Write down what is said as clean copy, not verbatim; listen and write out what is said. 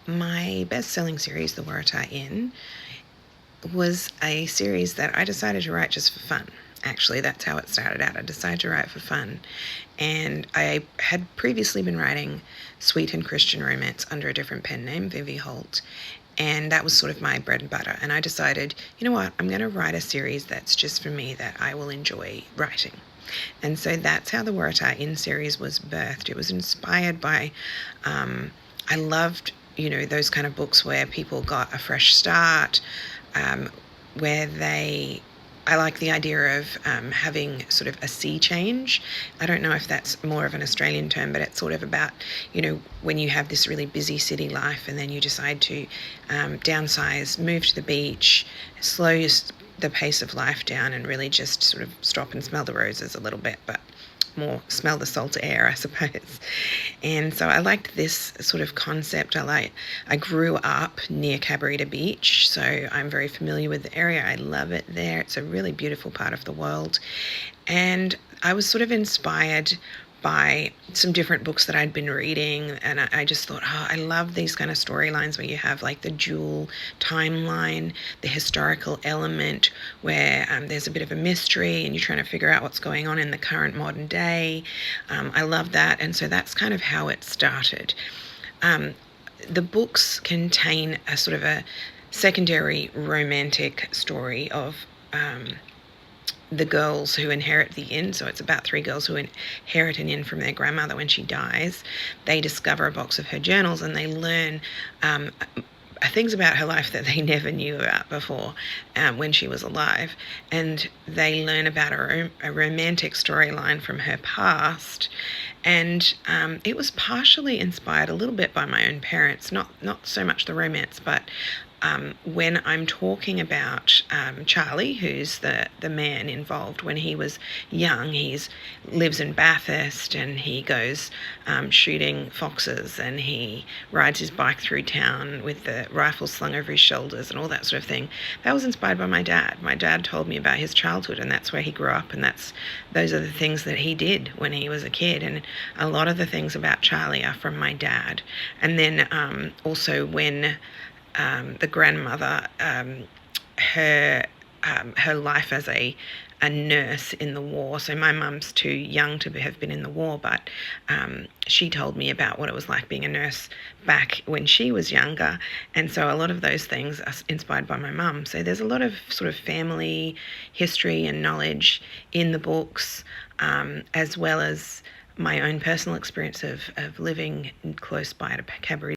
my best-selling series, The Waratah Inn, was a series that I decided to write just for fun. Actually, that's how it started out. I decided to write for fun. And I had previously been writing sweet and Christian romance under a different pen name, Vivi Holt. And that was sort of my bread and butter. And I decided, you know what, I'm going to write a series that's just for me that I will enjoy writing. And so that's how the Waratah Inn series was birthed. It was inspired by, I loved, those kind of books where people got a fresh start, um, where I like the idea of having sort of a sea change. I don't know if that's more of an Australian term, but it's sort of about, when you have this really busy city life and then you decide to downsize, move to the beach, slow the pace of life down and really just sort of stop and smell the roses a little bit, but more smell the salt air, I suppose. And so I liked this sort of concept. I grew up near Cabarita Beach, so I'm very familiar with the area. I love it there. It's a really beautiful part of the world. And I was sort of inspired by some different books that I'd been reading, and I just thought, I love these kind of storylines where you have like the dual timeline, the historical element where there's a bit of a mystery and you're trying to figure out what's going on in the current modern day. I love that, and so that's kind of how it started. The books contain a sort of a secondary romantic story of the girls who inherit the inn. So it's about 3 girls who inherit an inn from their grandmother when she dies. They discover a box of her journals and they learn things about her life that they never knew about before when she was alive. And they learn about a romantic storyline from her past. And it was partially inspired a little bit by my own parents, not so much the romance, but when I'm talking about Charlie, who's the man involved, when he was young, he lives in Bathurst and he goes shooting foxes and he rides his bike through town with the rifle slung over his shoulders and all that sort of thing. That was inspired by my dad. My dad told me about his childhood and that's where he grew up, and those are the things that he did when he was a kid. And a lot of the things about Charlie are from my dad. And then also when the grandmother, her life as a nurse in the war. So my mum's too young to have been in the war, but she told me about what it was like being a nurse back when she was younger. And so a lot of those things are inspired by my mum. So there's a lot of sort of family history and knowledge in the books, as well as my own personal experience of living close by to Cabaret